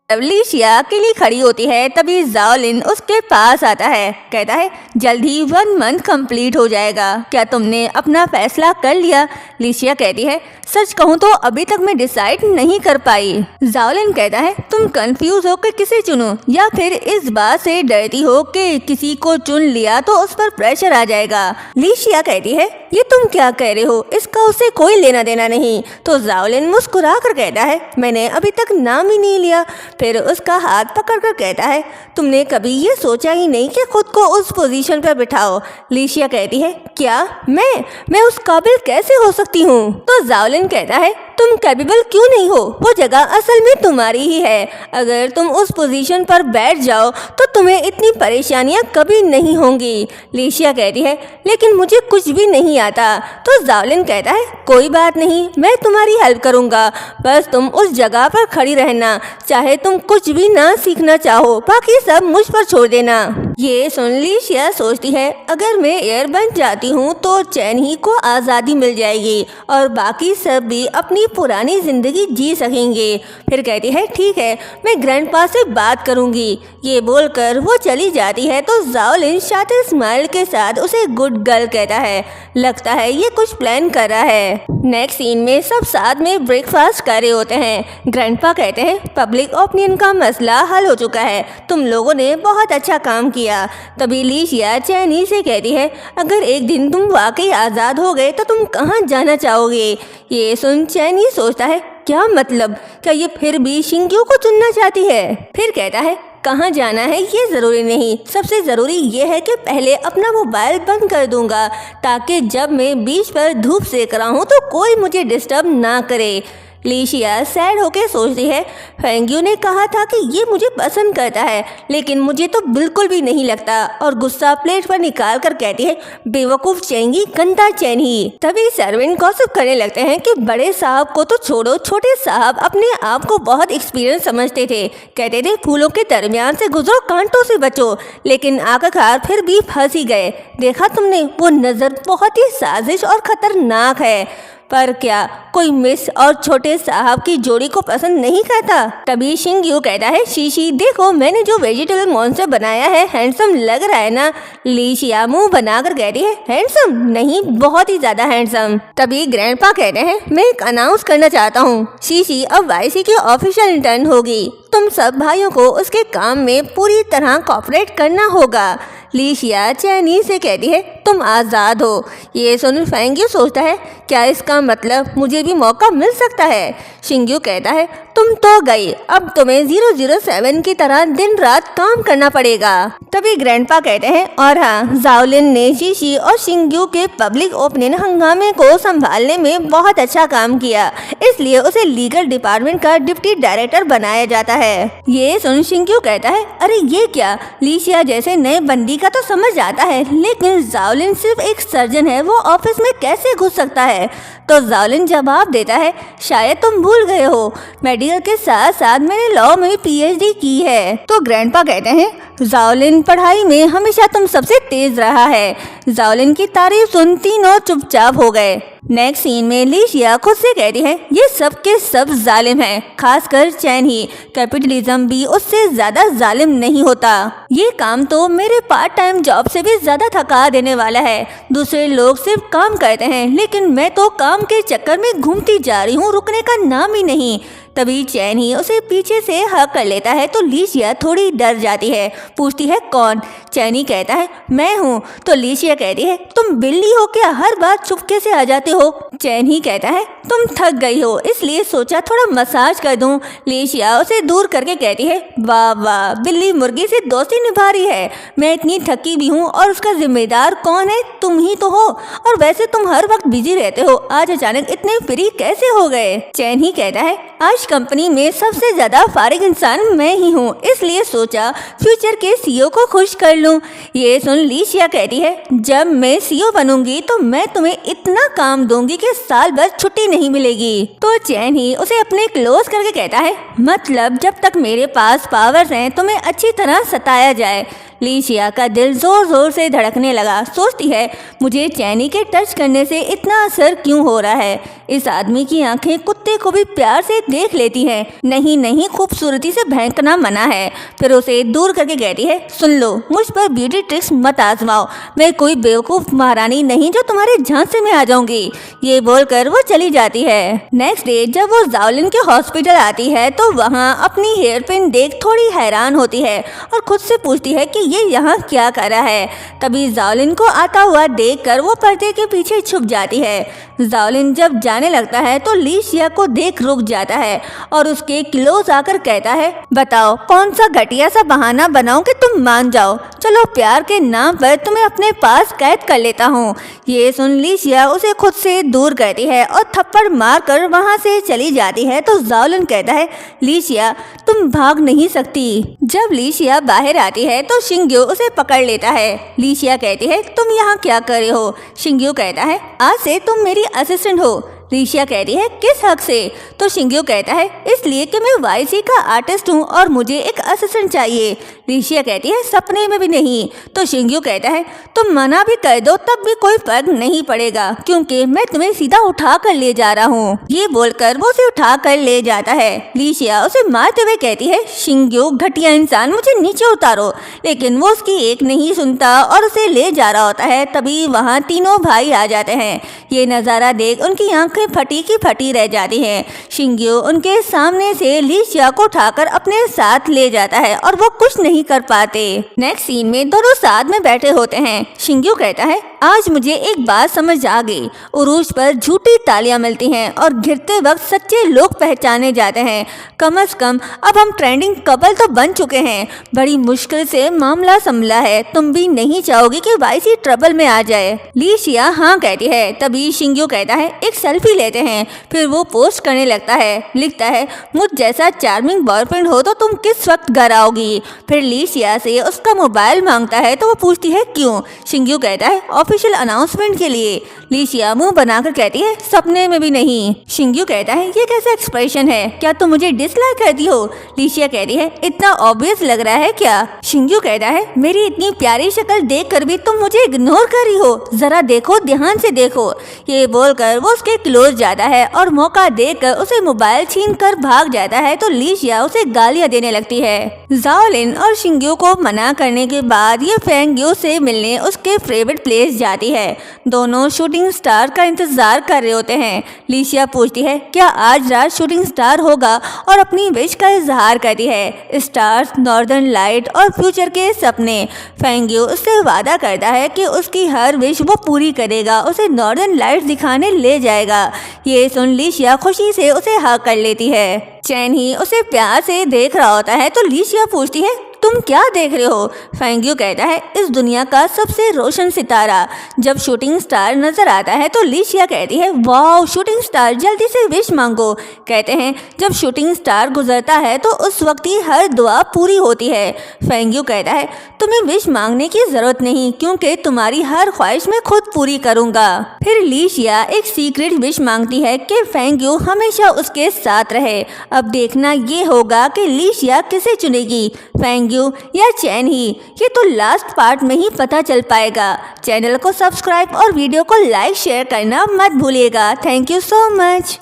लिशिया अकेली खड़ी होती है तभी जाओलिन उसके पास आता है। कहता है जल्द ही 1 मंथ कंप्लीट हो जाएगा, क्या तुमने अपना फैसला कर लिया? लिशिया कहती है सच कहूँ तो अभी तक मैं डिसाइड नहीं कर पाई। जाओलिन कहता है तुम कंफ्यूज हो कि किसे चुनो या फिर इस बात से डरती हो कि किसी को चुन लिया तो उस पर प्रेशर आ जाएगा। लिशिया कहती है ये तुम क्या कह रहे हो, इसका उसे कोई लेना देना नहीं। तो जाओलिन मुस्कुरा कर कहता है मैंने अभी तक नाम ही नहीं लिया। फिर उसका हाथ पकड़कर कहता है तुमने कभी ये सोचा ही नहीं कि खुद को उस पोजीशन पर बिठाओ। लिशिया कहती है क्या मैं उस काबिल कैसे हो सकती हूँ? तो जाओलिन कहता है तुम कैपेबल क्यों नहीं हो, वो जगह असल में तुम्हारी ही है। अगर तुम उस पोजीशन पर बैठ जाओ तो तुम्हें इतनी परेशानियां कभी नहीं होंगी। लिशिया कहती है लेकिन मुझे कुछ भी नहीं आता। तो जाओलिन कहता है कोई बात नहीं, मैं तुम्हारी हेल्प करूंगा, बस तुम उस जगह पर खड़ी रहना, चाहे तुम कुछ भी ना सीखना चाहो, बाकी सब मुझ पर छोड़ देना। ये सुन लिशिया सोचती है अगर मैं एयर बन जाती हूँ तो चैन ही को आज़ादी मिल जाएगी और बाकी सब भी अपनी पुरानी जिंदगी जी सकेंगे। फिर कहती है ठीक है, मैं ग्रैंडपा से बात करूंगी। ये बोलकर वो चली जाती है तो जाओलिन शातिर स्माइल के साथ उसे गुड गर्ल कहता है। लगता है ये कुछ प्लान कर रहा है। नेक्स्ट सीन में सब साथ में ब्रेकफास्ट कर रहे होते हैं। ग्रैंडपा कहते हैं पब्लिक ओपिनियन का मसला हल हो चुका है, तुम लोगों ने बहुत अच्छा काम किया। तभी लिशिया चैनी से कहती है अगर एक दिन तुम वाकई आज़ाद हो गए तो तुम कहाँ जाना चाहोगे? ये सुन चैनी सोचता है क्या मतलब, क्या ये फिर भी शिंग्यू को चुनना चाहती है? फिर कहता है कहाँ जाना है ये ज़रूरी नहीं, सबसे ज़रूरी ये है कि पहले अपना मोबाइल बंद कर दूंगा ताकि जब मैं बीच पर धूप सेक रहा हूँ तो कोई मुझे डिस्टर्ब ना करे। लिशिया सैड होकर सोचती है फेंग्यू ने कहा था कि ये मुझे पसंद करता है लेकिन मुझे तो बिल्कुल भी नहीं लगता, और गुस्सा प्लेट पर निकाल कर कहती है बेवकूफ़ चेंगी, गंदा चैन ही। तभी सर्वेंट गॉसिप करने लगते हैं कि बड़े साहब को तो छोड़ो, छोटे साहब अपने आप को बहुत एक्सपीरियंस समझते थे, कहते थे फूलों के दरमियान से गुजरो कांटों से बचो, लेकिन आखिरकार फिर भी फंस ही गए। देखा तुमने, वो नज़र बहुत ही साजिश और खतरनाक है, पर क्या कोई मिस और छोटे साहब की जोड़ी को पसंद नहीं करता? तभी शिंग्यू कहता है शीशी देखो मैंने जो वेजिटेबल मॉन्स्टर बनाया है, हैंडसम लग रहा है ना? लिशिया मुंह बनाकर कहती है हैंडसम नहीं, बहुत ही ज्यादा हैंडसम। तभी ग्रैंडपा कहते हैं मैं एक अनाउंस करना चाहता हूँ, शीशी अब वाईसी की ऑफिशियल इंटर्न होगी, तुम सब भाइयों को उसके काम में पूरी तरह कोऑपरेट करना होगा। लिशिया चैनी से कहती है तुम आज़ाद हो। ये सुन फेंग्यू सोचता है क्या इसका मतलब मुझे भी मौका मिल सकता है? शिंग्यू कहता है तुम तो गई, अब तुम्हें 007 की तरह दिन रात काम करना पड़ेगा। तभी ग्रैंडपा कहते हैं और हाँ, जाओलिन ने शीशी और शिंग्यू के पब्लिक ओपिनियन हंगामे को संभालने में बहुत अच्छा काम किया, इसलिए उसे लीगल डिपार्टमेंट का डिप्टी डायरेक्टर बनाया जाता है। ये सुन शिंग्यू कहता है अरे ये क्या, लिशिया जैसे नए बंदी का तो समझ आता है, लेकिन जाओलिन सिर्फ एक सर्जन है, वो ऑफिस में कैसे घुस सकता है? तो जाओलिन जवाब देता है शायद तुम भूल गए हो, मेडिकल के साथ साथ मैंने लॉ में पीएचडी की है। तो ग्रैंडपा कहते हैं जाओलिन पढ़ाई में हमेशा तुम सबसे तेज रहा है। जाओलिन की तारीफ सुन तीनों चुपचाप हो गए। नेक्स्ट सीन में लिशिया खुद से कहती है ये सब के सब जालिम हैं, खासकर चैन ही, कैपिटलिज्म भी उससे ज्यादा जालिम नहीं होता। ये काम तो मेरे पार्ट टाइम जॉब से भी ज्यादा थका देने वाला है, दूसरे लोग सिर्फ काम करते हैं लेकिन मैं तो काम के चक्कर में घूमती जा रही हूँ, रुकने का नाम ही नहीं। तभी चैन ही उसे पीछे से हक कर लेता है तो लिशिया थोड़ी डर जाती है, पूछती है कौन? चैनी कहता है मैं हूँ। तो लिशिया कहती है तुम बिल्ली हो क्या, हर बार चुपके से आ जाते हो? चैन ही कहता है तुम थक गई हो इसलिए सोचा थोड़ा मसाज कर दूं। लिशिया उसे दूर करके कहती है वाह वाह, बिल्ली मुर्गी से दोस्ती निभा रही है, मैं इतनी थकी भी हूँ और उसका जिम्मेदार कौन है? तुम ही तो हो, और वैसे तुम हर वक्त बिजी रहते हो, आज अचानक इतने फ्री कैसे हो गए? चैन ही कहता है आज कंपनी में सबसे ज्यादा फारिग इंसान मैं ही हूँ, इसलिए सोचा फ्यूचर के सीईओ को खुश कर लूँ। ये सुन लिशिया कहती है जब मैं सीईओ बनूंगी तो मैं तुम्हें इतना काम दूंगी कि साल भर छुट्टी नहीं मिलेगी। तो चैन ही उसे अपने क्लोज करके कहता है मतलब जब तक मेरे पास पावर्स हैं तुम्हें अच्छी तरह सताया जाए। लीशिया का दिल जोर जोर से धड़कने लगा। सोचती है मुझे चैनी के टच करने से इतना असर क्यों हो रहा है। इस आदमी की आंखें कुत्ते को भी प्यार से देख लेती हैं। नहीं नहीं, खूबसूरती से भौंकना मना है। फिर उसे दूर करके कहती है, सुन लो, मुझ पर ब्यूटी ट्रिक्स मत आजमाओ। मैं कोई बेवकूफ महारानी नहीं जो तुम्हारे झांसे में आ जाऊंगी। ये बोलकर वो चली जाती है। नेक्स्ट डे जब वो जाओलिन के हॉस्पिटल आती है तो वहाँ अपनी हेयर पिन देख थोड़ी हैरान होती है और खुद से पूछती है कि ये यहाँ क्या कर रहा है। तभी जाओलिन को आता हुआ देखकर वो पर्दे के पीछे छुप जाती है। जाओलिन जब जाने लगता है तो लीशिया को देख रुक जाता है और उसके क्लोज आकर कहता है, बताओ कौन सा घटिया सा बहाना बनाऊं कि तुम मान जाओ। चलो प्यार के नाम पर तुम्हें अपने पास कैद कर लेता हूँ। ये सुन लीशिया उसे खुद से दूर करती है और थप्पड़ मारकर वहाँ से चली जाती है। तो जाओलिन कहता है, लीशिया तुम भाग नहीं सकती। जब लीशिया बाहर आती है तो शिंग्यू उसे पकड़ लेता है। लीशिया कहती है, तुम यहाँ क्या कर रहे हो। शिंग्यू कहता है, आज से तुम मेरी असिस्टेंट हो। लीशिया कहती है, किस हक से। तो शिंग्यू कहता है, इसलिए कि मैं वाईसी का आर्टिस्ट हूँ और मुझे एक असिस्टेंट चाहिए। लीशिया कहती है, सपने में भी नहीं। तो शिंग्यू कहता है, तुम मना भी कर दो तब भी कोई फर्क नहीं पड़ेगा क्योंकि मैं तुम्हें सीधा उठा कर ले जा रहा हूँ। ये बोलकर वो उसे उठा कर ले जाता है। लीशिया उसे मारते हुए कहती है, शिंग्यू घटिया इंसान, मुझे नीचे उतारो। लेकिन वो उसकी एक नहीं सुनता और उसे ले जा रहा होता है। तभी वहाँ तीनों भाई आ जाते हैं। ये नज़ारा देख उनकी आंखें फटी की फटी रह जाती हैं। शिंग्यू उनके सामने से लीशिया को उठाकर अपने साथ ले जाता है और वो कुछ नहीं कर पाते। नेक्स्ट सीन में दोनों साथ में बैठे होते हैं। शिंग्यू कहता है, आज मुझे एक बात समझ आ गई। उरूज पर झूठी तालियां मिलती हैं और गिरते वक्त सच्चे लोग पहचाने जाते हैं। कम से कम अब हम ट्रेंडिंग कपल तो बन चुके हैं। बड़ी मुश्किल से मामला संभला है। तुम भी नहीं चाहोगी कि वाईसी ट्रबल में आ जाए। लीशिया हाँ कहती है। तभी शिंग्यू कहता है, एक सेल्फी लेते हैं। फिर वो पोस्ट करने लगता है। लिखता है, मुझ जैसा चार्मिंग बॉयफ्रेंड हो तो तुम किस वक्त घर आओगी। फिर लीशिया से उसका मोबाइल मांगता है तो वो पूछती है, क्यों। शिंग्यू कहता है, ऑफिशियल अनाउंसमेंट के लिए। लीशिया मुंह बनाकर कहती है, सपने में भी नहीं। शिंग्यू कहता है, ये कैसा एक्सप्रेशन है, क्या तुम मुझे डिसलाइक करती हो। लीशिया कहती है, इतना ऑब्वियस लग रहा है क्या। शिंग्यू कहता है, मेरी इतनी प्यारी शक्ल देखकर भी तुम मुझे इग्नोर कर रही हो, जरा देखो, ध्यान से देखो। ये बोलकर वो उसके क्लोज जाता है और मौका देकर उसे मोबाइल छीन कर भाग जाता है। तो लीशिया उसे गालियां देने लगती है। जाओलिन और शिंग्यू को मना करने के बाद ये फेंग्यू से मिलने उसके फेवरेट प्लेस जाती है। दोनों शूटिंग स्टार का इंतजार कर रहे होते हैं। लीशिया पूछती है, क्या आज रात शूटिंग स्टार होगा और अपनी विश का इजहार करती है। स्टार्स, नॉर्दर्न लाइट और फ्यूचर के सपने। फेंग्यू उससे वादा करता है कि उसकी हर विश वो पूरी करेगा, उसे नॉर्दर्न लाइट दिखाने ले जाएगा। ये सुन लीशिया खुशी से उसे हाँ कर लेती है। चैन ही उसे प्यार से देख रहा होता है तो लीशिया पूछती है, तुम क्या देख रहे हो। फेंग्यू कहता है, इस दुनिया का सबसे रोशन सितारा। जब शूटिंग स्टार नजर आता है तो लीशिया कहती है, वाह शूटिंग स्टार, जल्दी से विश मांगो। कहते हैं, जब शूटिंग स्टार गुजरता है तो उस वक्त ही हर दुआ पूरी होती है। फेंग्यू कहता है, तुम्हें विश मांगने की जरूरत नहीं क्योंकि तुम्हारी हर ख्वाहिश मैं खुद पूरी करूंगा। फिर लीशिया एक सीक्रेट विश मांगती है कि फेंग्यू हमेशा उसके साथ रहे। अब देखना ये होगा कि लीशिया किसे चुनेगी, फेंग्यू या चैन ही। ये तो लास्ट पार्ट में ही पता चल पाएगा। चैनल को सब्सक्राइब और वीडियो को लाइक शेयर करना मत भूलिएगा। Thank you so much.